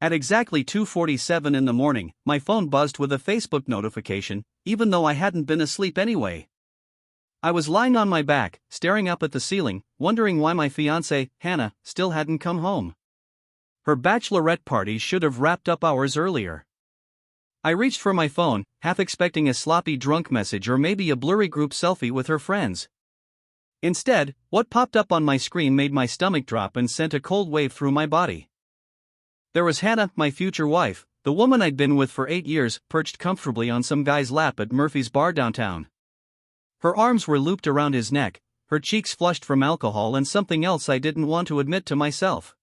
At exactly 2:47 in the morning, my phone buzzed with a Facebook notification, even though I hadn't been asleep anyway. I was lying on my back, staring up at the ceiling, wondering why my fiancée, Hannah, still hadn't come home. Her bachelorette party should have wrapped up hours earlier. I reached for my phone, half expecting a sloppy drunk message or maybe a blurry group selfie with her friends. Instead, what popped up on my screen made my stomach drop and sent a cold wave through my body. There was Hannah, my future wife, the woman I'd been with for 8 years, perched comfortably on some guy's lap at Murphy's bar downtown. Her arms were looped around his neck, her cheeks flushed from alcohol and something else I didn't want to admit to myself.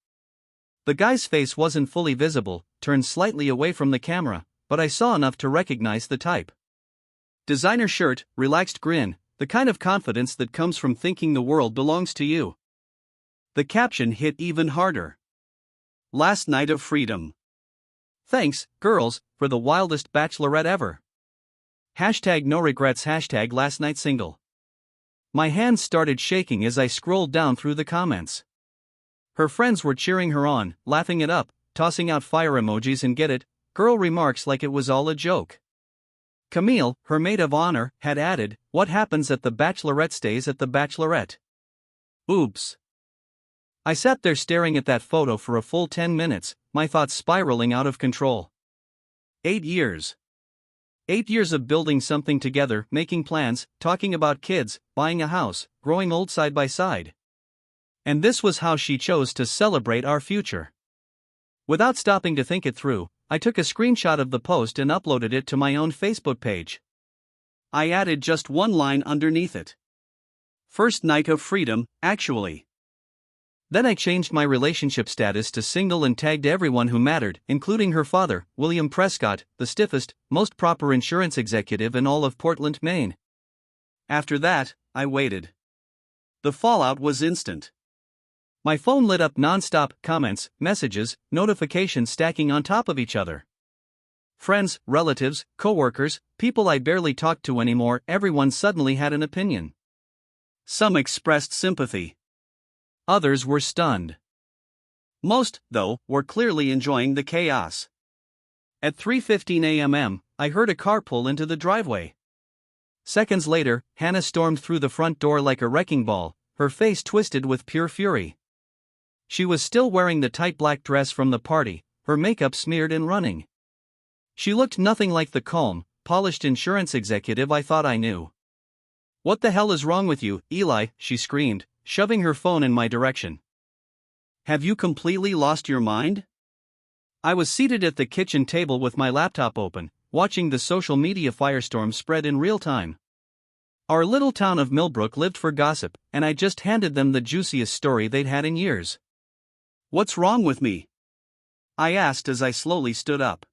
The guy's face wasn't fully visible, turned slightly away from the camera, but I saw enough to recognize the type. Designer shirt, relaxed grin, the kind of confidence that comes from thinking the world belongs to you. The caption hit even harder. Last night of freedom. Thanks, girls, for the wildest bachelorette ever. Hashtag no regrets, hashtag last night single. My hands started shaking as I scrolled down through the comments. Her friends were cheering her on, laughing it up, tossing out fire emojis and get it, girl remarks like it was all a joke. Camille, her maid of honor, had added, "What happens at the bachelorette stays at the bachelorette." Oops. I sat there staring at that photo for a full 10 minutes, my thoughts spiraling out of control. 8 years. 8 years of building something together, making plans, talking about kids, buying a house, growing old side by side. And this was how she chose to celebrate our future. Without stopping to think it through, I took a screenshot of the post and uploaded it to my own Facebook page. I added just one line underneath it. First night of freedom, actually. Then I changed my relationship status to single and tagged everyone who mattered, including her father, William Prescott, the stiffest, most proper insurance executive in all of Portland, Maine. After that, I waited. The fallout was instant. My phone lit up non-stop, comments, messages, notifications stacking on top of each other. Friends, relatives, coworkers, people I barely talked to anymore, everyone suddenly had an opinion. Some expressed sympathy. Others were stunned. Most, though, were clearly enjoying the chaos. At 3:15 a.m., I heard a car pull into the driveway. Seconds later, Hannah stormed through the front door like a wrecking ball, her face twisted with pure fury. She was still wearing the tight black dress from the party, her makeup smeared and running. She looked nothing like the calm, polished insurance executive I thought I knew. "What the hell is wrong with you, Eli?" she screamed, shoving her phone in my direction. "Have you completely lost your mind?" I was seated at the kitchen table with my laptop open, watching the social media firestorm spread in real time. Our little town of Millbrook lived for gossip, and I just handed them the juiciest story they'd had in years. "What's wrong with me?" I asked as I slowly stood up.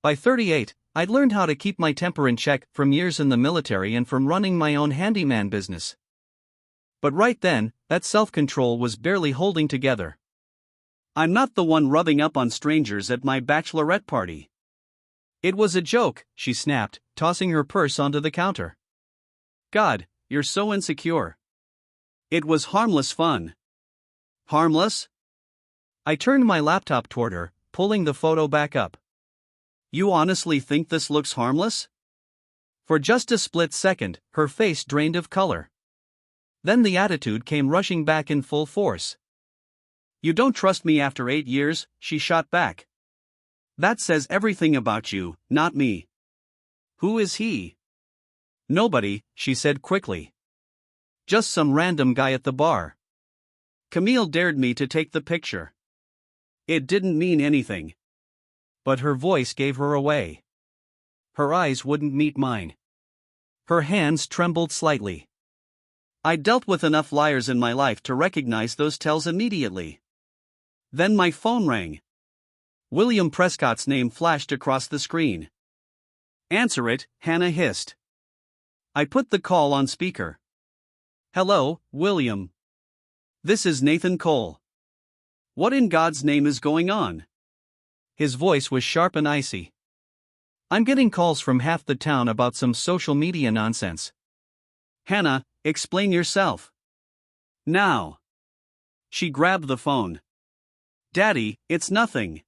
By 38, I'd learned how to keep my temper in check from years in the military and from running my own handyman business. But right then, that self-control was barely holding together. "I'm not the one rubbing up on strangers at my bachelorette party." "It was a joke," she snapped, tossing her purse onto the counter. "God, you're so insecure." "It was harmless fun." "Harmless?" I turned my laptop toward her, pulling the photo back up. "You honestly think this looks harmless?" For just a split second, her face drained of color. Then the attitude came rushing back in full force. "You don't trust me after 8 years," she shot back. "That says everything about you, not me." "Who is he?" "Nobody," she said quickly. "Just some random guy at the bar. Camille dared me to take the picture. It didn't mean anything." But her voice gave her away. Her eyes wouldn't meet mine. Her hands trembled slightly. I dealt with enough liars in my life to recognize those tells immediately. Then my phone rang. William Prescott's name flashed across the screen. "Answer it," Hannah hissed. I put the call on speaker. "Hello, William. This is Nathan Cole. What in God's name is going on?" His voice was sharp and icy. "I'm getting calls from half the town about some social media nonsense." "Hannah, explain yourself. Now." She grabbed the phone. "Daddy, it's nothing.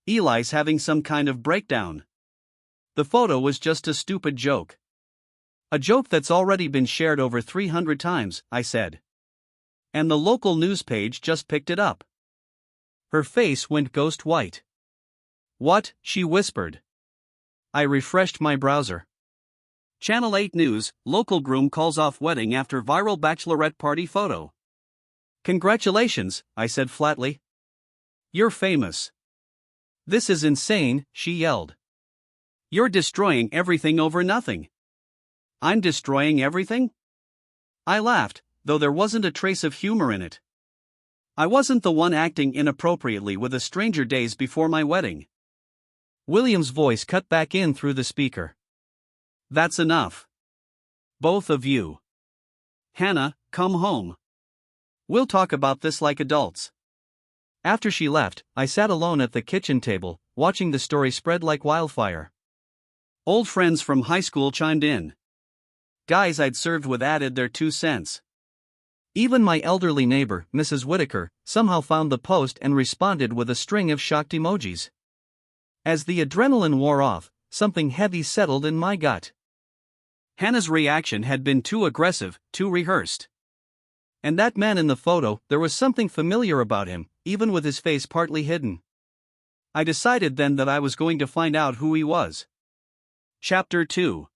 Eli's having some kind of breakdown. The photo was just a stupid joke. A joke that's already been shared over 300 times, I said. And the local news page just picked it up. Her face went ghost white. What? She whispered. I refreshed my browser. Channel 8 News, local groom calls off wedding after viral bachelorette party photo. Congratulations, I said flatly. You're famous. This is insane, she yelled. You're destroying everything over nothing. I'm destroying everything? I laughed, though there wasn't a trace of humor in it. I wasn't the one acting inappropriately with a stranger days before my wedding. William's voice cut back in through the speaker. That's enough. Both of you. Hannah, come home. We'll talk about this like adults. After she left, I sat alone at the kitchen table, watching the story spread like wildfire. Old friends from high school chimed in. Guys I'd served with added their 2 cents. Even my elderly neighbor, Mrs. Whitaker, somehow found the post and responded with a string of shocked emojis. As the adrenaline wore off, something heavy settled in my gut. Hannah's reaction had been too aggressive, too rehearsed. And that man in the photo, there was something familiar about him, even with his face partly hidden. I decided then that I was going to find out who he was. Chapter 2.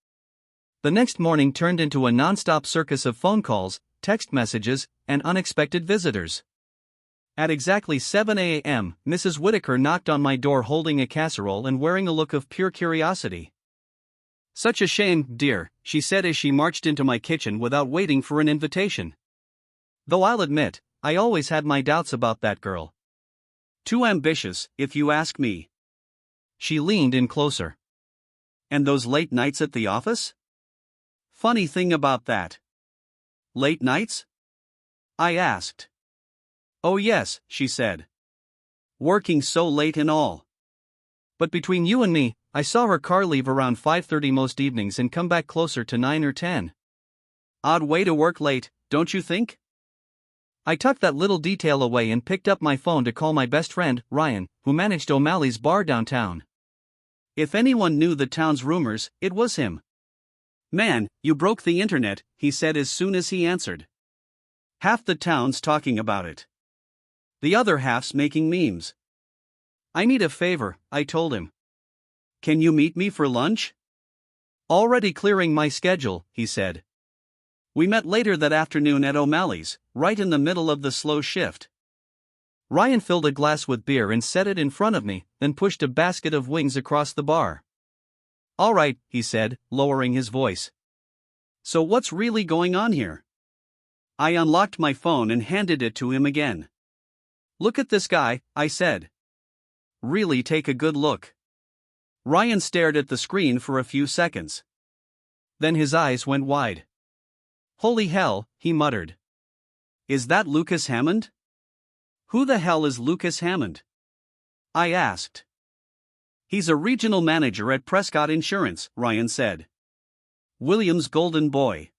The next morning turned into a non-stop circus of phone calls, text messages, and unexpected visitors. At exactly 7 a.m., Mrs. Whitaker knocked on my door holding a casserole and wearing a look of pure curiosity. Such a shame, dear, she said as she marched into my kitchen without waiting for an invitation. Though I'll admit, I always had my doubts about that girl. Too ambitious, if you ask me. She leaned in closer. And those late nights at the office? Funny thing about that. Late nights? I asked. Oh yes, she said. Working so late and all. But between you and me, I saw her car leave around 5:30 most evenings and come back closer to 9 or 10. Odd way to work late, don't you think? I tucked that little detail away and picked up my phone to call my best friend, Ryan, who managed O'Malley's bar downtown. If anyone knew the town's rumors, it was him. Man, you broke the internet, he said as soon as he answered. Half the town's talking about it. The other half's making memes. I need a favor, I told him. Can you meet me for lunch? Already clearing my schedule, he said. We met later that afternoon at O'Malley's, right in the middle of the slow shift. Ryan filled a glass with beer and set it in front of me, then pushed a basket of wings across the bar. All right, he said, lowering his voice. So what's really going on here? I unlocked my phone and handed it to him again. Look at this guy, I said. Really take a good look. Ryan stared at the screen for a few seconds. Then his eyes went wide. Holy hell, he muttered. Is that Lucas Hammond? Who the hell is Lucas Hammond? I asked. He's a regional manager at Prescott Insurance, Ryan said. William's golden boy.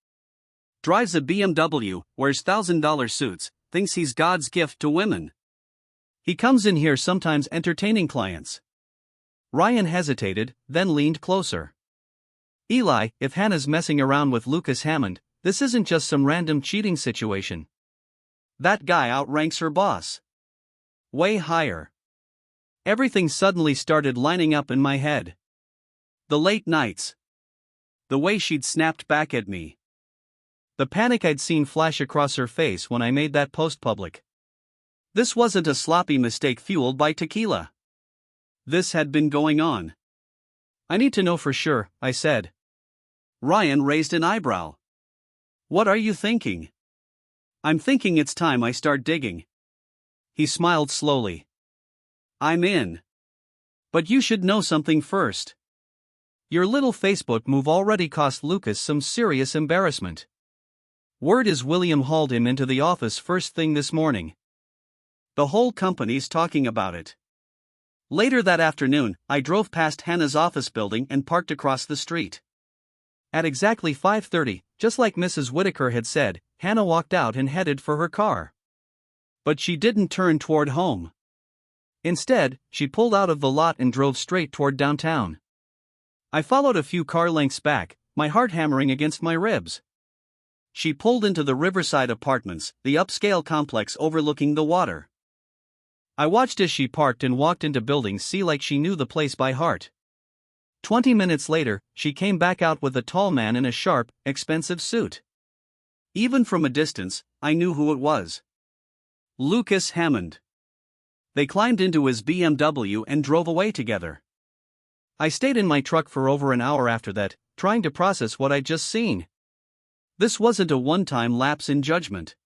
Drives a BMW, wears $1,000 suits, thinks he's God's gift to women. He comes in here sometimes entertaining clients. Ryan hesitated, then leaned closer. Eli, if Hannah's messing around with Lucas Hammond, this isn't just some random cheating situation. That guy outranks her boss. Way higher. Everything suddenly started lining up in my head. The late nights. The way she'd snapped back at me. The panic I'd seen flash across her face when I made that post public. This wasn't a sloppy mistake fueled by tequila. This had been going on. I need to know for sure, I said. Ryan raised an eyebrow. What are you thinking? I'm thinking it's time I start digging. He smiled slowly. I'm in. But you should know something first. Your little Facebook move already cost Lucas some serious embarrassment. Word is William hauled him into the office first thing this morning. The whole company's talking about it. Later that afternoon, I drove past Hannah's office building and parked across the street. At exactly 5:30, just like Mrs. Whitaker had said, Hannah walked out and headed for her car. But she didn't turn toward home. Instead, she pulled out of the lot and drove straight toward downtown. I followed a few car lengths back, my heart hammering against my ribs. She pulled into the Riverside Apartments, the upscale complex overlooking the water. I watched as she parked and walked into Building C like she knew the place by heart. 20 minutes later, she came back out with a tall man in a sharp, expensive suit. Even from a distance, I knew who it was. Lucas Hammond. They climbed into his BMW and drove away together. I stayed in my truck for over an hour after that, trying to process what I'd just seen. This wasn't a one-time lapse in judgment.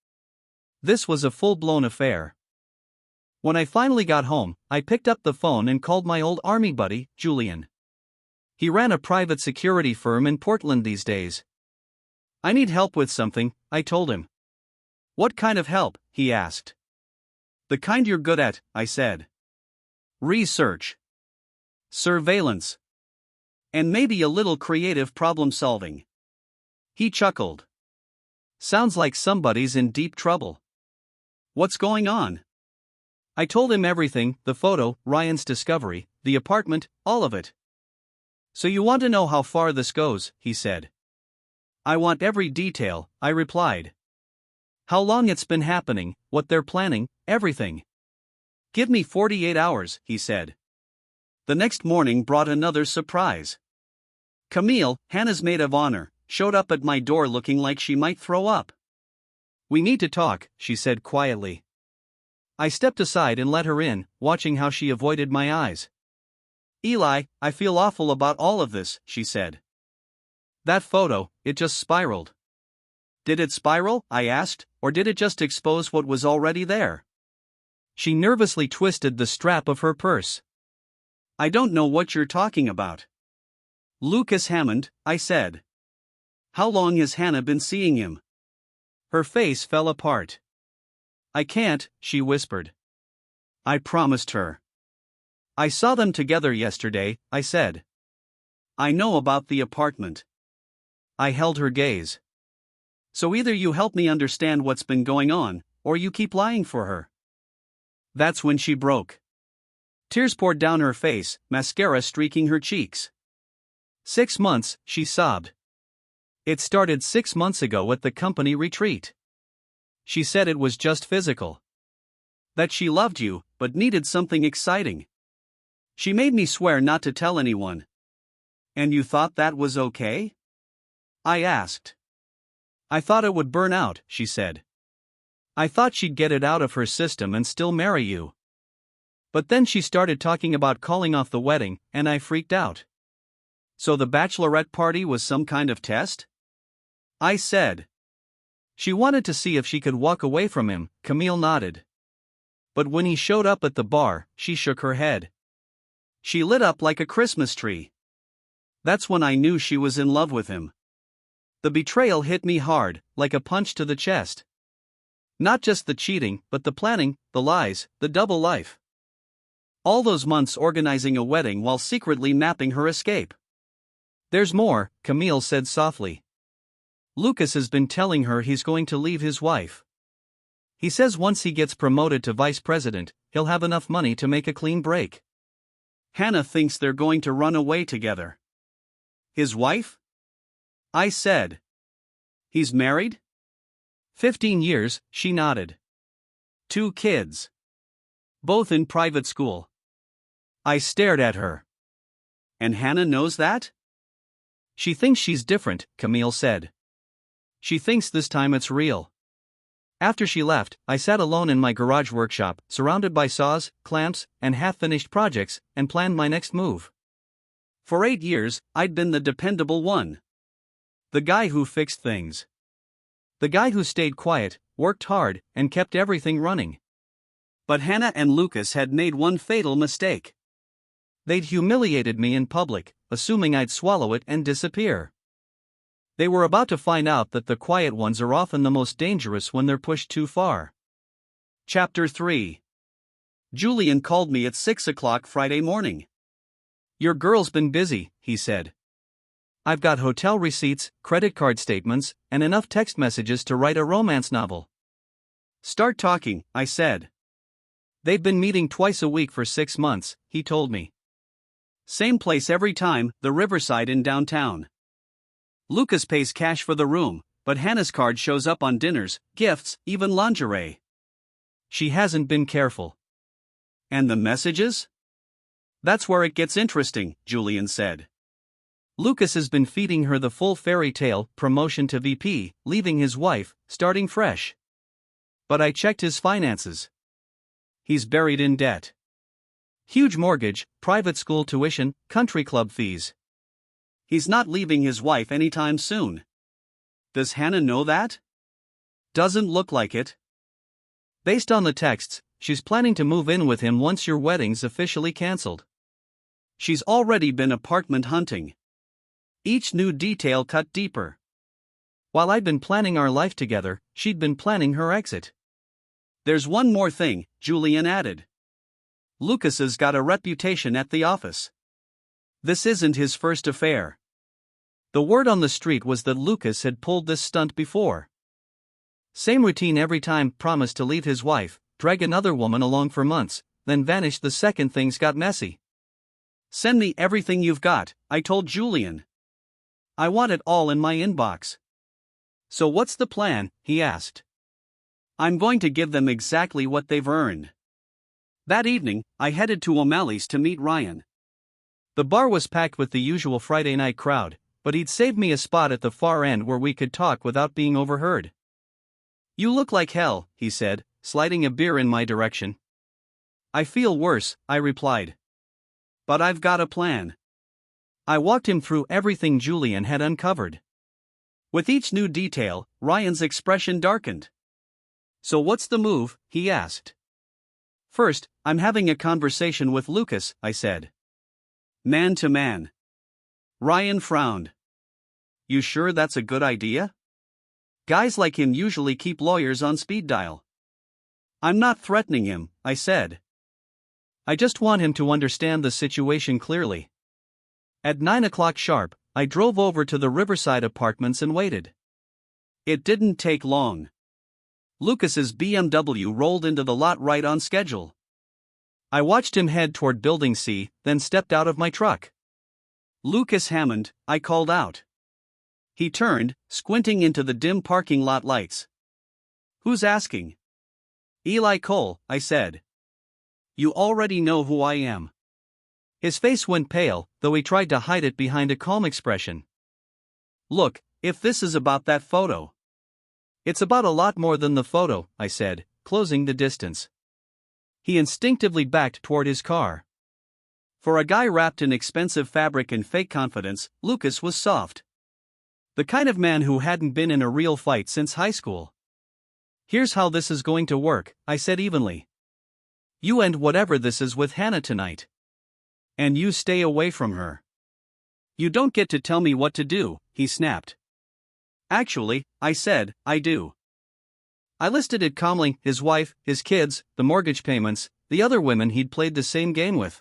This was a full-blown affair. When I finally got home, I picked up the phone and called my old army buddy, Julian. He ran a private security firm in Portland these days. I need help with something, I told him. What kind of help? He asked. The kind you're good at, I said. Research. Surveillance. And maybe a little creative problem solving. He chuckled. Sounds like somebody's in deep trouble. What's going on? I told him everything, the photo, Ryan's discovery, the apartment, all of it. So you want to know how far this goes, he said. I want every detail, I replied. How long it's been happening, what they're planning, everything. Give me 48 hours, he said. The next morning brought another surprise. Camille, Hannah's maid of honor, showed up at my door looking like she might throw up. We need to talk, she said quietly. I stepped aside and let her in, watching how she avoided my eyes. Eli, I feel awful about all of this, she said. That photo, it just spiraled. Did it spiral, I asked, or did it just expose what was already there? She nervously twisted the strap of her purse. I don't know what you're talking about. Lucas Hammond, I said. How long has Hannah been seeing him? Her face fell apart. I can't, she whispered. I promised her. I saw them together yesterday, I said. I know about the apartment. I held her gaze. So either you help me understand what's been going on, or you keep lying for her. That's when she broke. Tears poured down her face, mascara streaking her cheeks. 6 months, she sobbed. It started 6 months ago at the company retreat. She said it was just physical. That she loved you, but needed something exciting. She made me swear not to tell anyone. And you thought that was okay? I asked. I thought it would burn out, she said. I thought she'd get it out of her system and still marry you. But then she started talking about calling off the wedding, and I freaked out. So the bachelorette party was some kind of test? I said. She wanted to see if she could walk away from him, Camille nodded. But when he showed up at the bar, she shook her head. She lit up like a Christmas tree. That's when I knew she was in love with him. The betrayal hit me hard, like a punch to the chest. Not just the cheating, but the planning, the lies, the double life. All those months organizing a wedding while secretly mapping her escape. There's more, Camille said softly. Lucas has been telling her he's going to leave his wife. He says once he gets promoted to vice president, he'll have enough money to make a clean break. Hannah thinks they're going to run away together. His wife? I said. He's married? 15 years, she nodded. 2 kids. Both in private school. I stared at her. And Hannah knows that? She thinks she's different, Camille said. She thinks this time it's real. After she left, I sat alone in my garage workshop, surrounded by saws, clamps, and half-finished projects, and planned my next move. For 8 years, I'd been the dependable one. The guy who fixed things. The guy who stayed quiet, worked hard, and kept everything running. But Hannah and Lucas had made one fatal mistake. They'd humiliated me in public, assuming I'd swallow it and disappear. They were about to find out that the quiet ones are often the most dangerous when they're pushed too far. Chapter 3. Julian called me at 6 o'clock Friday morning. Your girl's been busy, he said. I've got hotel receipts, credit card statements, and enough text messages to write a romance novel. Start talking, I said. They've been meeting twice a week for 6 months, he told me. Same place every time, the Riverside in downtown. Lucas pays cash for the room, but Hannah's card shows up on dinners, gifts, even lingerie. She hasn't been careful. And the messages? That's where it gets interesting, Julian said. Lucas has been feeding her the full fairy tale, promotion to VP, leaving his wife, starting fresh. But I checked his finances. He's buried in debt. Huge mortgage, private school tuition, country club fees. He's not leaving his wife anytime soon. Does Hannah know that? Doesn't look like it. Based on the texts, she's planning to move in with him once your wedding's officially cancelled. She's already been apartment hunting. Each new detail cut deeper. While I'd been planning our life together, she'd been planning her exit. There's one more thing, Julian added. Lucas has got a reputation at the office. This isn't his first affair. The word on the street was that Lucas had pulled this stunt before. Same routine every time, promised to leave his wife, drag another woman along for months, then vanish the second things got messy. Send me everything you've got, I told Julian. I want it all in my inbox. So what's the plan, he asked. I'm going to give them exactly what they've earned. That evening, I headed to O'Malley's to meet Ryan. The bar was packed with the usual Friday night crowd, but he'd saved me a spot at the far end where we could talk without being overheard. You look like hell, he said, sliding a beer in my direction. I feel worse, I replied. But I've got a plan. I walked him through everything Julian had uncovered. With each new detail, Ryan's expression darkened. So what's the move, he asked. First, I'm having a conversation with Lucas, I said. Man to man. Ryan frowned. You sure that's a good idea? Guys like him usually keep lawyers on speed dial. I'm not threatening him, I said. I just want him to understand the situation clearly. At 9 o'clock sharp, I drove over to the Riverside apartments and waited. It didn't take long. Lucas's BMW rolled into the lot right on schedule. I watched him head toward Building C, then stepped out of my truck. Lucas Hammond, I called out. He turned, squinting into the dim parking lot lights. Who's asking? Eli Cole, I said. You already know who I am. His face went pale, though he tried to hide it behind a calm expression. Look, if this is about that photo. It's about a lot more than the photo, I said, closing the distance. He instinctively backed toward his car. For a guy wrapped in expensive fabric and fake confidence, Lucas was soft. The kind of man who hadn't been in a real fight since high school. Here's how this is going to work, I said evenly. You end whatever this is with Hannah tonight. And you stay away from her. You don't get to tell me what to do, he snapped. Actually, I said, I do. I listed it calmly, his wife, his kids, the mortgage payments, the other women he'd played the same game with.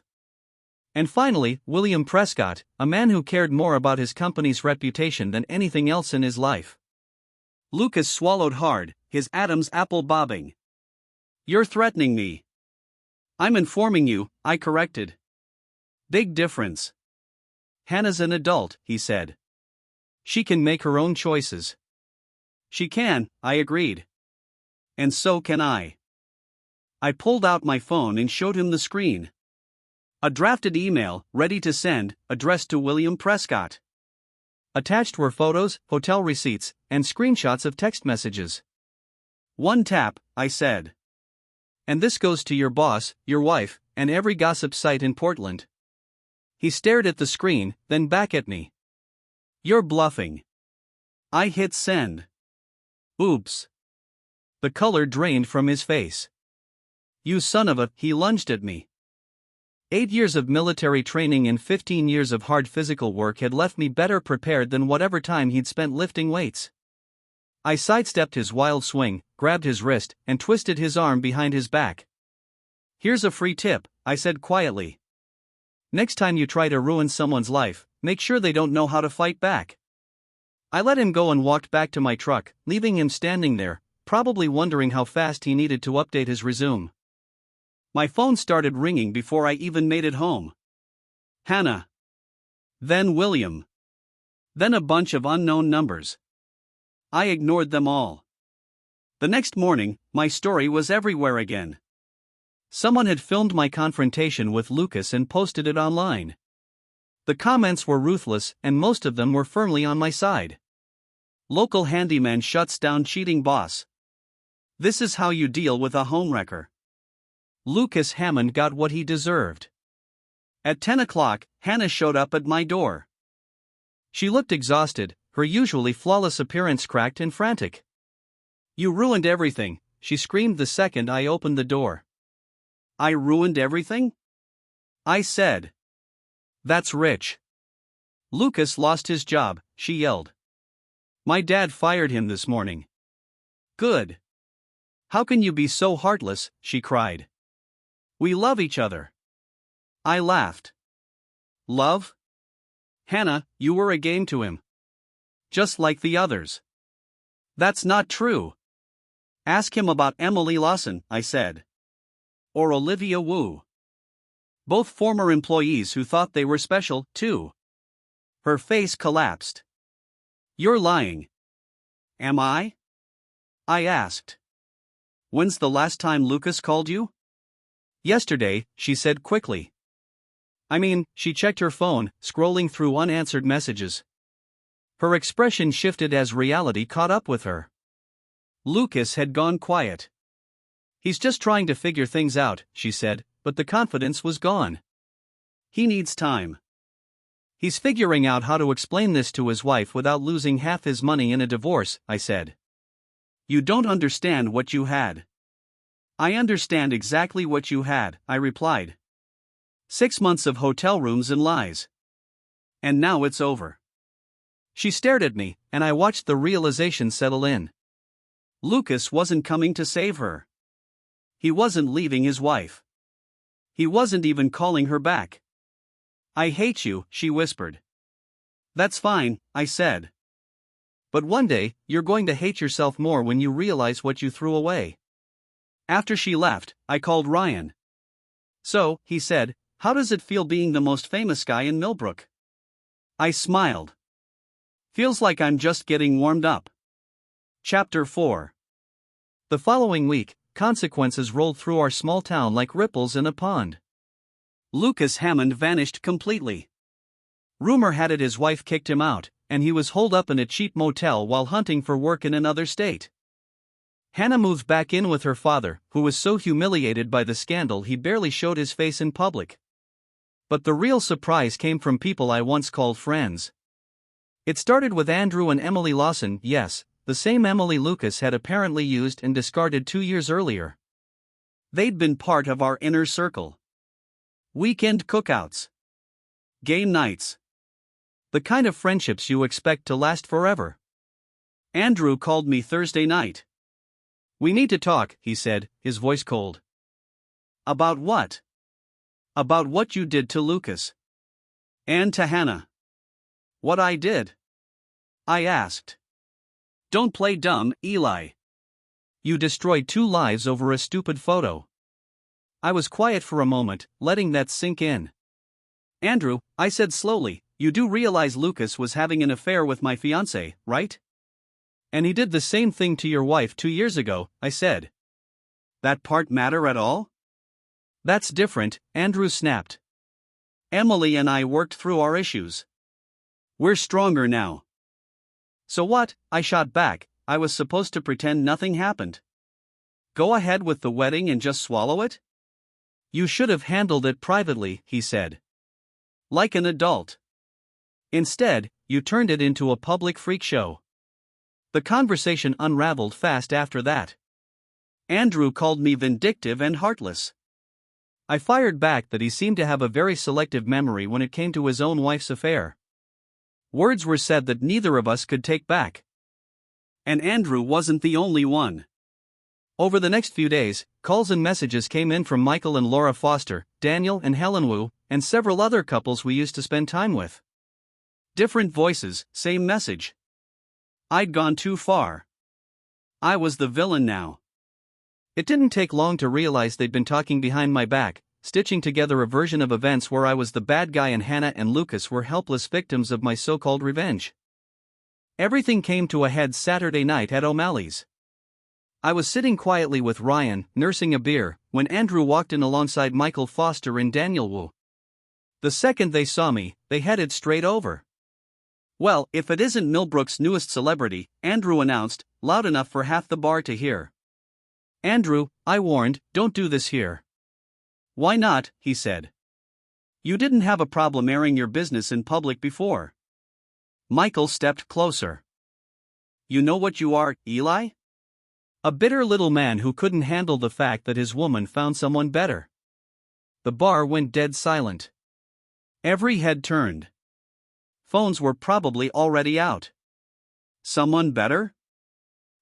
And finally, William Prescott, a man who cared more about his company's reputation than anything else in his life. Lucas swallowed hard, his Adam's apple bobbing. You're threatening me. I'm informing you, I corrected. Big difference. Hannah's an adult, he said. She can make her own choices. She can, I agreed. And so can I. I pulled out my phone and showed him the screen. A drafted email, ready to send, addressed to William Prescott. Attached were photos, hotel receipts, and screenshots of text messages. One tap, I said. And this goes to your boss, your wife, and every gossip site in Portland. He stared at the screen, then back at me. You're bluffing. I hit send. Oops. The color drained from his face. You son of a, he lunged at me. 8 years of military training and 15 years of hard physical work had left me better prepared than whatever time he'd spent lifting weights. I sidestepped his wild swing, grabbed his wrist, and twisted his arm behind his back. Here's a free tip, I said quietly. Next time you try to ruin someone's life, make sure they don't know how to fight back. I let him go and walked back to my truck, leaving him standing there, probably wondering how fast he needed to update his resume. My phone started ringing before I even made it home. Hannah. Then William. Then a bunch of unknown numbers. I ignored them all. The next morning, my story was everywhere again. Someone had filmed my confrontation with Lucas and posted it online. The comments were ruthless, and most of them were firmly on my side. Local handyman shuts down cheating boss. This is how you deal with a homewrecker. Lucas Hammond got what he deserved. At 10 o'clock, Hannah showed up at my door. She looked exhausted, her usually flawless appearance cracked and frantic. "You ruined everything," she screamed the second I opened the door. "I ruined everything?" I said. "That's rich." "Lucas lost his job," she yelled. "My dad fired him this morning." "Good. How can you be so heartless?" she cried. "We love each other." I laughed. "Love? Hannah, you were a game to him. Just like the others." "That's not true. Ask him about Emily Lawson," I said. "Or Olivia Wu. Both former employees who thought they were special, too." Her face collapsed. "You're lying." "Am I?" I asked. "When's the last time Lucas called you?" "Yesterday," she said quickly. She checked her phone, scrolling through unanswered messages. Her expression shifted as reality caught up with her. Lucas had gone quiet. "He's just trying to figure things out," she said, but the confidence was gone. "He needs time. He's figuring out how to explain this to his wife without losing half his money in a divorce," I said. "You don't understand what you had." "I understand exactly what you had," I replied. 6 months of hotel rooms and lies. And now it's over." She stared at me, and I watched the realization settle in. Lucas wasn't coming to save her. He wasn't leaving his wife. He wasn't even calling her back. "I hate you," she whispered. "That's fine," I said. "But one day, you're going to hate yourself more when you realize what you threw away." After she left, I called Ryan. "So," he said, "how does it feel being the most famous guy in Millbrook?" I smiled. "Feels like I'm just getting warmed up." Chapter 4. The following week, consequences rolled through our small town like ripples in a pond. Lucas Hammond vanished completely. Rumor had it his wife kicked him out, and he was holed up in a cheap motel while hunting for work in another state. Hannah moved back in with her father, who was so humiliated by the scandal he barely showed his face in public. But the real surprise came from people I once called friends. It started with Andrew and Emily Lawson, yes, the same Emily Lucas had apparently used and discarded 2 years earlier. They'd been part of our inner circle. Weekend cookouts. Game nights. The kind of friendships you expect to last forever. Andrew called me Thursday night. "We need to talk," he said, his voice cold. "About what?" "About what you did to Lucas." "And to Hannah." "What I did?" I asked. "Don't play dumb, Eli. You destroyed 2 lives over a stupid photo." I was quiet for a moment, letting that sink in. "Andrew," I said slowly, "you do realize Lucas was having an affair with my fiancée, right?" "And he did the same thing to your wife 2 years ago," I said. "That part matter at all?" "That's different," Andrew snapped. "Emily and I worked through our issues. We're stronger now." "So what?" I shot back. I was supposed to pretend nothing happened. Go ahead with the wedding and just swallow it? "You should have handled it privately," he said. "Like an adult. Instead, you turned it into a public freak show." The conversation unraveled fast after that. Andrew called me vindictive and heartless. I fired back that he seemed to have a very selective memory when it came to his own wife's affair. Words were said that neither of us could take back. And Andrew wasn't the only one. Over the next few days, calls and messages came in from Michael and Laura Foster, Daniel and Helen Wu, and several other couples we used to spend time with. Different voices, same message. I'd gone too far. I was the villain now. It didn't take long to realize they'd been talking behind my back, stitching together a version of events where I was the bad guy and Hannah and Lucas were helpless victims of my so-called revenge. Everything came to a head Saturday night at O'Malley's. I was sitting quietly with Ryan, nursing a beer, when Andrew walked in alongside Michael Foster and Daniel Wu. The second they saw me, they headed straight over. "Well, if it isn't Millbrook's newest celebrity," Andrew announced, loud enough for half the bar to hear. "Andrew," I warned, "don't do this here." "Why not?" he said. "You didn't have a problem airing your business in public before." Michael stepped closer. "You know what you are, Eli? A bitter little man who couldn't handle the fact that his woman found someone better." The bar went dead silent. Every head turned. Phones were probably already out. "Someone better?"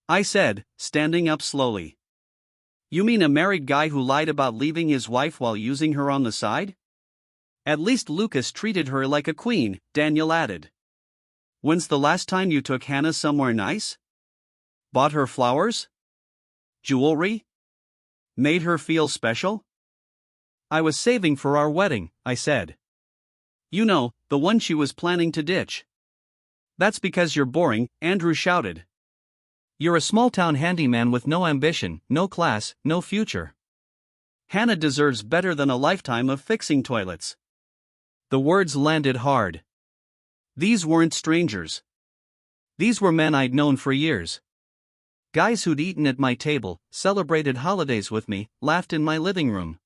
I said, standing up slowly. "You mean a married guy who lied about leaving his wife while using her on the side?" "At least Lucas treated her like a queen," Daniel added. "When's the last time you took Hannah somewhere nice? Bought her flowers? Jewelry? Made her feel special?" "I was saving for our wedding," I said. "You know, the one she was planning to ditch." "That's because you're boring," Andrew shouted. "You're a small-town handyman with no ambition, no class, no future. Hannah deserves better than a lifetime of fixing toilets." The words landed hard. These weren't strangers. These were men I'd known for years. Guys who'd eaten at my table, celebrated holidays with me, laughed in my living room.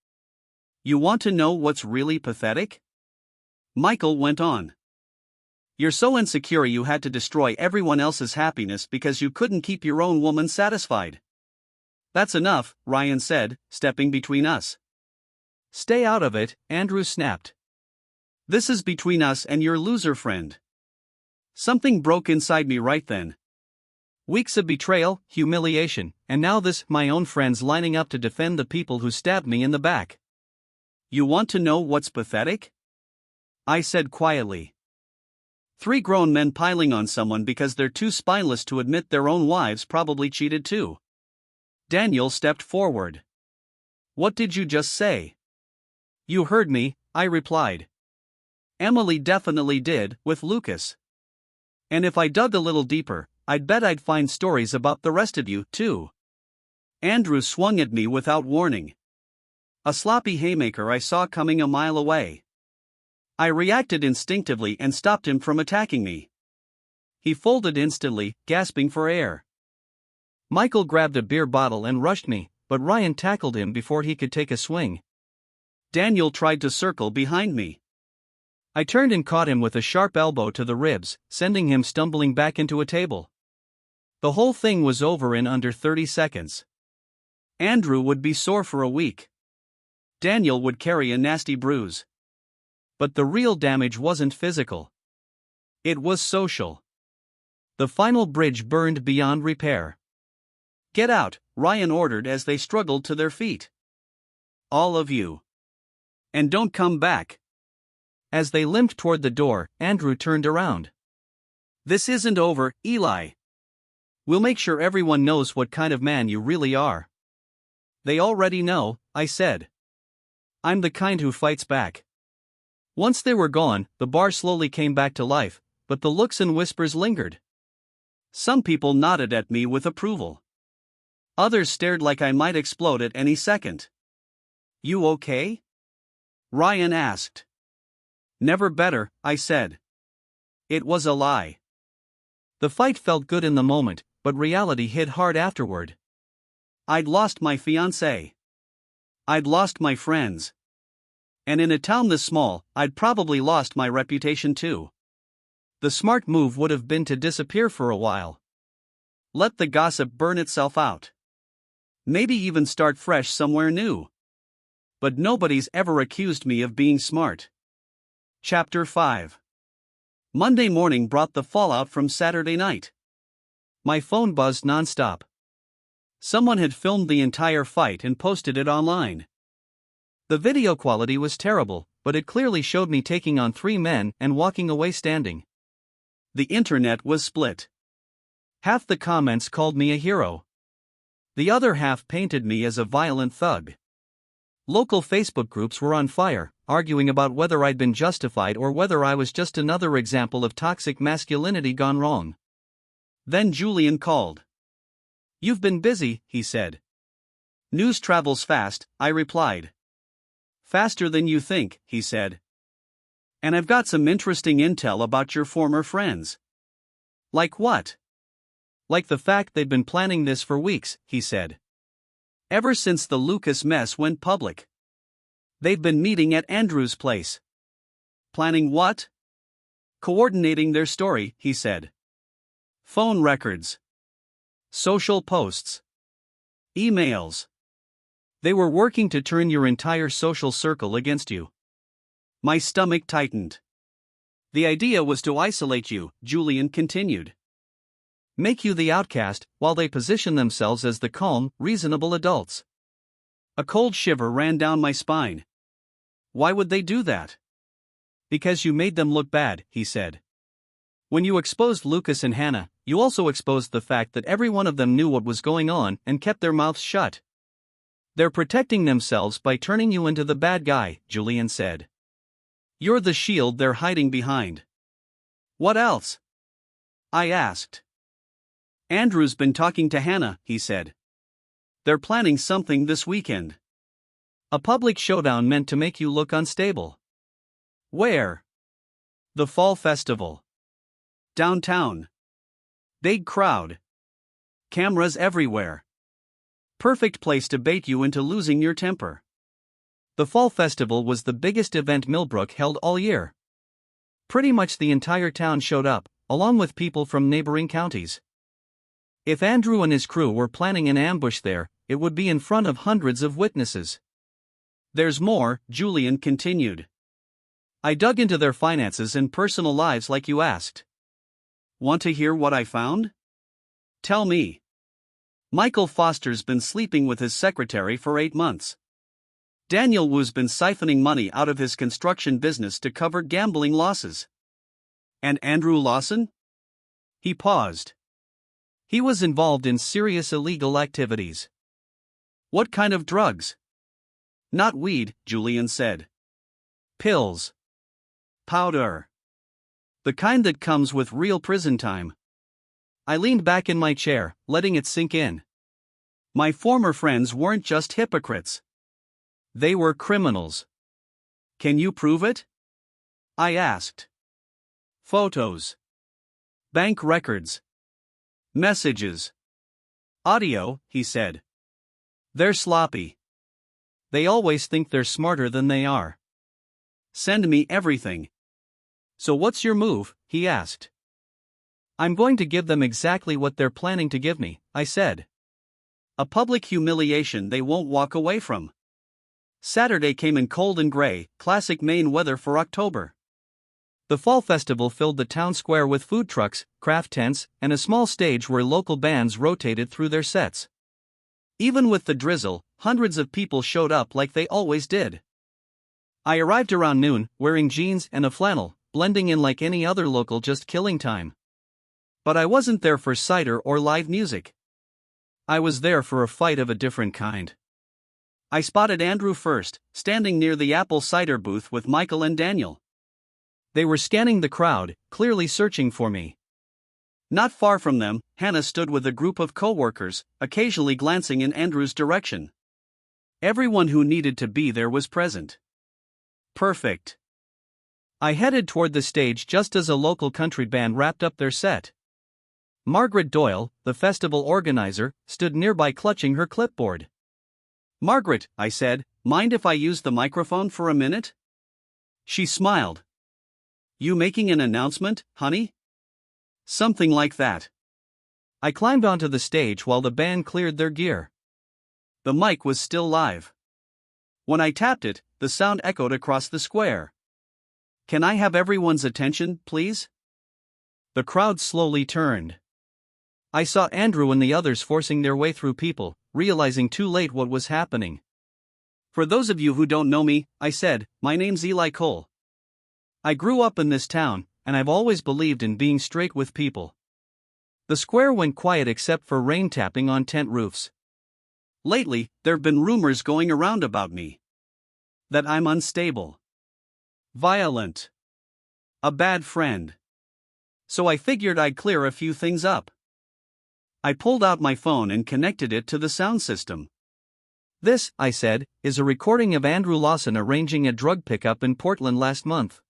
"You want to know what's really pathetic?" Michael went on. "You're so insecure you had to destroy everyone else's happiness because you couldn't keep your own woman satisfied." "That's enough," Ryan said, stepping between us. "Stay out of it," Andrew snapped. "This is between us and your loser friend." Something broke inside me right then. Weeks of betrayal, humiliation, and now this, my own friends lining up to defend the people who stabbed me in the back. "You want to know what's pathetic?" I said quietly. 3 grown men piling on someone because they're too spineless to admit their own wives probably cheated too. Daniel stepped forward. "What did you just say?" "You heard me," I replied. "Emily definitely did, with Lucas. And if I dug a little deeper, I'd bet I'd find stories about the rest of you, too." Andrew swung at me without warning. A sloppy haymaker I saw coming a mile away. I reacted instinctively and stopped him from attacking me. He folded instantly, gasping for air. Michael grabbed a beer bottle and rushed me, but Ryan tackled him before he could take a swing. Daniel tried to circle behind me. I turned and caught him with a sharp elbow to the ribs, sending him stumbling back into a table. The whole thing was over in under 30 seconds. Andrew would be sore for a week. Daniel would carry a nasty bruise. But the real damage wasn't physical. It was social. The final bridge burned beyond repair. "Get out," Ryan ordered as they struggled to their feet. "All of you. And don't come back." As they limped toward the door, Andrew turned around. "This isn't over, Eli. We'll make sure everyone knows what kind of man you really are." "They already know," I said. "I'm the kind who fights back." Once they were gone, the bar slowly came back to life, but the looks and whispers lingered. Some people nodded at me with approval. Others stared like I might explode at any second. "You okay?" Ryan asked. "Never better," I said. It was a lie. The fight felt good in the moment, but reality hit hard afterward. I'd lost my fiancée. I'd lost my friends. And in a town this small, I'd probably lost my reputation too. The smart move would have been to disappear for a while. Let the gossip burn itself out. Maybe even start fresh somewhere new. But nobody's ever accused me of being smart. Chapter 5. Monday morning brought the fallout from Saturday night. My phone buzzed nonstop. Someone had filmed the entire fight and posted it online. The video quality was terrible, but it clearly showed me taking on 3 men and walking away standing. The internet was split. Half the comments called me a hero. The other half painted me as a violent thug. Local Facebook groups were on fire, arguing about whether I'd been justified or whether I was just another example of toxic masculinity gone wrong. Then Julian called. "You've been busy," he said. "News travels fast," I replied. "Faster than you think," he said. "And I've got some interesting intel about your former friends." "Like what?" "Like the fact they've been planning this for weeks," he said. "Ever since the Lucas mess went public. They've been meeting at Andrew's place." "Planning what?" "Coordinating their story," he said. "Phone records. Social posts. Emails. They were working to turn your entire social circle against you." My stomach tightened. "The idea was to isolate you," Julian continued. "Make you the outcast, while they position themselves as the calm, reasonable adults." A cold shiver ran down my spine. "Why would they do that?" "Because you made them look bad," he said. "When you exposed Lucas and Hannah, you also exposed the fact that every one of them knew what was going on and kept their mouths shut. They're protecting themselves by turning you into the bad guy," Julian said. "You're the shield they're hiding behind." "What else?" I asked. "Andrew's been talking to Hannah," he said. "They're planning something this weekend. A public showdown meant to make you look unstable." "Where?" "The Fall Festival. Downtown. Big crowd. Cameras everywhere. Perfect place to bait you into losing your temper." The Fall Festival was the biggest event Millbrook held all year. Pretty much the entire town showed up, along with people from neighboring counties. If Andrew and his crew were planning an ambush there, it would be in front of hundreds of witnesses. "There's more," Julian continued. "I dug into their finances and personal lives like you asked. Want to hear what I found?" "Tell me." "Michael Foster's been sleeping with his secretary for 8 months. Daniel Wu's been siphoning money out of his construction business to cover gambling losses. And Andrew Lawson?" He paused. "He was involved in serious illegal activities." "What kind of drugs?" "Not weed," Julian said. "Pills. Powder. The kind that comes with real prison time." I leaned back in my chair, letting it sink in. My former friends weren't just hypocrites. They were criminals. "Can you prove it?" I asked. "Photos. Bank records. Messages. Audio," he said. "They're sloppy. They always think they're smarter than they are. Send me everything." "So what's your move?" he asked. "I'm going to give them exactly what they're planning to give me," I said. "A public humiliation they won't walk away from." Saturday came in cold and gray, classic Maine weather for October. The Fall Festival filled the town square with food trucks, craft tents, and a small stage where local bands rotated through their sets. Even with the drizzle, hundreds of people showed up like they always did. I arrived around noon, wearing jeans and a flannel, blending in like any other local, just killing time. But I wasn't there for cider or live music. I was there for a fight of a different kind. I spotted Andrew first, standing near the apple cider booth with Michael and Daniel. They were scanning the crowd, clearly searching for me. Not far from them, Hannah stood with a group of co-workers, occasionally glancing in Andrew's direction. Everyone who needed to be there was present. Perfect. I headed toward the stage just as a local country band wrapped up their set. Margaret Doyle, the festival organizer, stood nearby clutching her clipboard. "Margaret," I said, "mind if I use the microphone for a minute?" She smiled. "You making an announcement, honey?" "Something like that." I climbed onto the stage while the band cleared their gear. The mic was still live. When I tapped it, the sound echoed across the square. "Can I have everyone's attention, please?" The crowd slowly turned. I saw Andrew and the others forcing their way through people, realizing too late what was happening. "For those of you who don't know me," I said, "my name's Eli Cole. I grew up in this town, and I've always believed in being straight with people." The square went quiet except for rain tapping on tent roofs. Lately, there've been rumors going around about me. That I'm unstable, violent, a bad friend. So I figured I'd clear a few things up. I pulled out my phone and connected it to the sound system. This, I said, is a recording of Andrew Lawson arranging a drug pickup in Portland last month.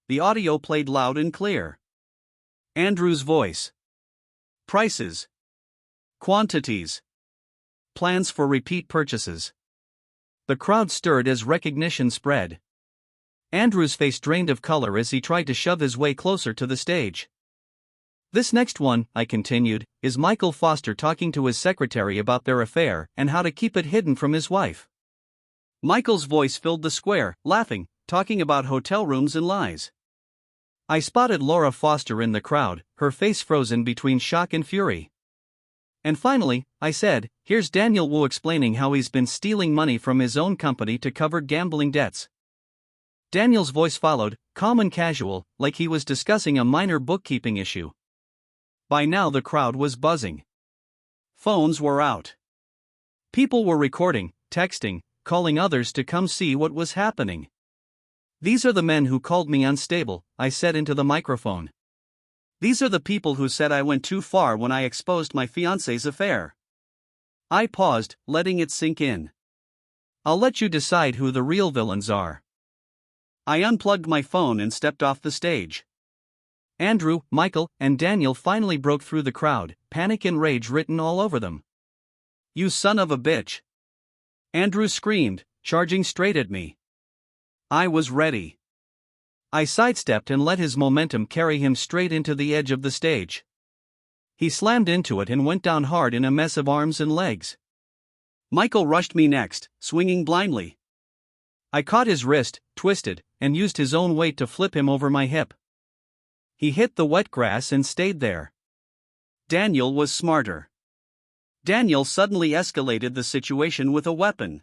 The audio played loud and clear. Andrew's voice. Prices. Quantities. Plans for repeat purchases. The crowd stirred as recognition spread. Andrew's face drained of color as he tried to shove his way closer to the stage. This next one, I continued, is Michael Foster talking to his secretary about their affair and how to keep it hidden from his wife. Michael's voice filled the square, laughing, talking about hotel rooms and lies. I spotted Laura Foster in the crowd, her face frozen between shock and fury. And finally, I said, here's Daniel Wu explaining how he's been stealing money from his own company to cover gambling debts. Daniel's voice followed, calm and casual, like he was discussing a minor bookkeeping issue. By now the crowd was buzzing. Phones were out. People were recording, texting, calling others to come see what was happening. These are the men who called me unstable, I said into the microphone. These are the people who said I went too far when I exposed my fiancée's affair. I paused, letting it sink in. I'll let you decide who the real villains are. I unplugged my phone and stepped off the stage. Andrew, Michael, and Daniel finally broke through the crowd, panic and rage written all over them. You son of a bitch! Andrew screamed, charging straight at me. I was ready. I sidestepped and let his momentum carry him straight into the edge of the stage. He slammed into it and went down hard in a mess of arms and legs. Michael rushed me next, swinging blindly. I caught his wrist, twisted, and used his own weight to flip him over my hip. He hit the wet grass and stayed there. Daniel was smarter. Daniel suddenly escalated the situation with a weapon.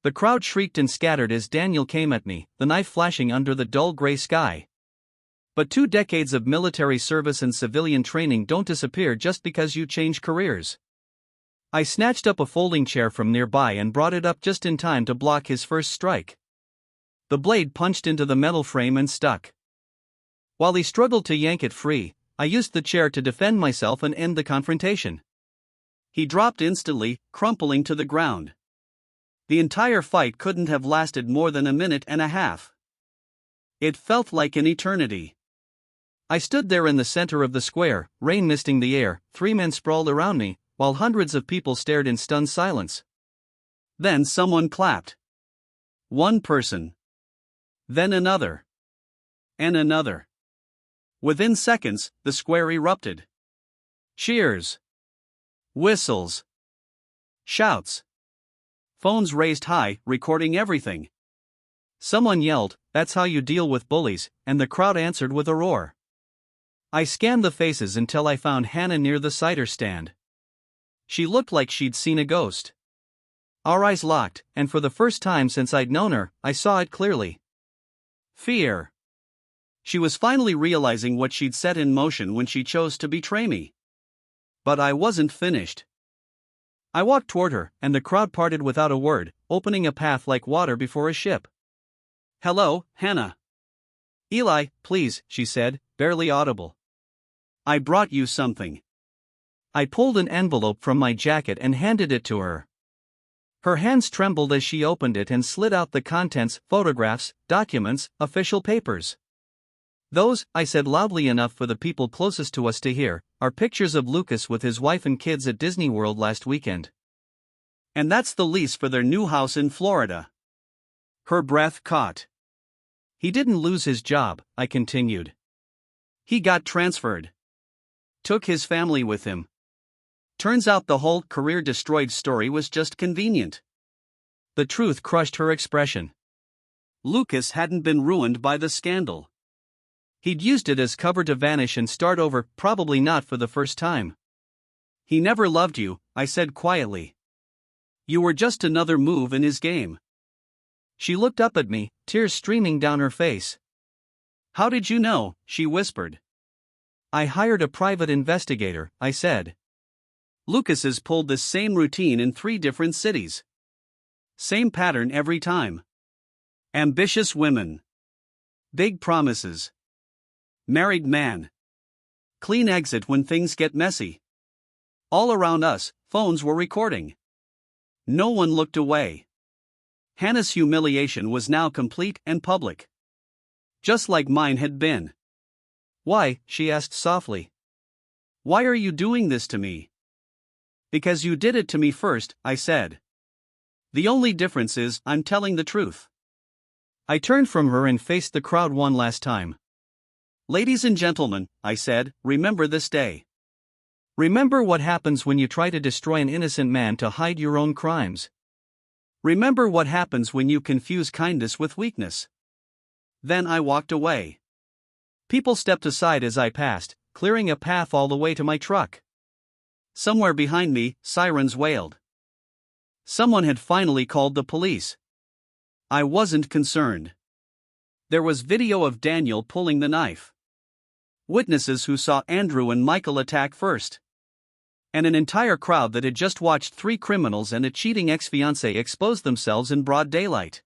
The crowd shrieked and scattered as Daniel came at me, the knife flashing under the dull gray sky. But 2 decades of military service and civilian training don't disappear just because you change careers. I snatched up a folding chair from nearby and brought it up just in time to block his first strike. The blade punched into the metal frame and stuck. While he struggled to yank it free, I used the chair to defend myself and end the confrontation. He dropped instantly, crumpling to the ground. The entire fight couldn't have lasted more than a minute and a half. It felt like an eternity. I stood there in the center of the square, rain misting the air, 3 men sprawled around me, while hundreds of people stared in stunned silence. Then someone clapped. One person. Then another. And another. Within seconds, the square erupted. Cheers. Whistles. Shouts. Phones raised high, recording everything. Someone yelled, "That's how you deal with bullies," and the crowd answered with a roar. I scanned the faces until I found Hannah near the cider stand. She looked like she'd seen a ghost. Our eyes locked, and for the first time since I'd known her, I saw it clearly. Fear. She was finally realizing what she'd set in motion when she chose to betray me. But I wasn't finished. I walked toward her, and the crowd parted without a word, opening a path like water before a ship. "Hello, Hannah." "Eli, please," she said, barely audible. "I brought you something." I pulled an envelope from my jacket and handed it to her. Her hands trembled as she opened it and slid out the contents: photographs, documents, official papers. "Those," I said loudly enough for the people closest to us to hear, "are pictures of Lucas with his wife and kids at Disney World last weekend. And that's the lease for their new house in Florida." Her breath caught. "He didn't lose his job," I continued. "He got transferred. Took his family with him. Turns out the whole career-destroyed story was just convenient." The truth crushed her expression. Lucas hadn't been ruined by the scandal. He'd used it as cover to vanish and start over, probably not for the first time. "He never loved you," I said quietly. "You were just another move in his game." She looked up at me, tears streaming down her face. "How did you know?" she whispered. "I hired a private investigator," I said. Lucas's pulled this same routine in 3 different cities. Same pattern every time. Ambitious women. Big promises. Married man. Clean exit when things get messy. All around us, phones were recording. No one looked away. Hannah's humiliation was now complete and public. Just like mine had been. "Why?" she asked softly. "Why are you doing this to me?" "Because you did it to me first," I said. "The only difference is I'm telling the truth." I turned from her and faced the crowd one last time. "Ladies and gentlemen," I said, "remember this day. Remember what happens when you try to destroy an innocent man to hide your own crimes. Remember what happens when you confuse kindness with weakness." Then I walked away. People stepped aside as I passed, clearing a path all the way to my truck. Somewhere behind me, sirens wailed. Someone had finally called the police. I wasn't concerned. There was video of Daniel pulling the knife. Witnesses who saw Andrew and Michael attack first. And an entire crowd that had just watched 3 criminals and a cheating ex-fiancé expose themselves in broad daylight.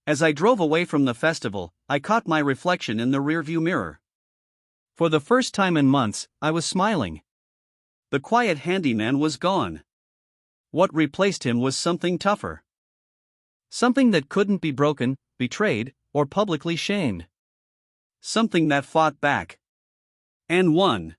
As I drove away from the festival, I caught my reflection in the rearview mirror. For the first time in months, I was smiling. The quiet handyman was gone. What replaced him was something tougher. Something that couldn't be broken, betrayed, or publicly shamed. Something that fought back. And won.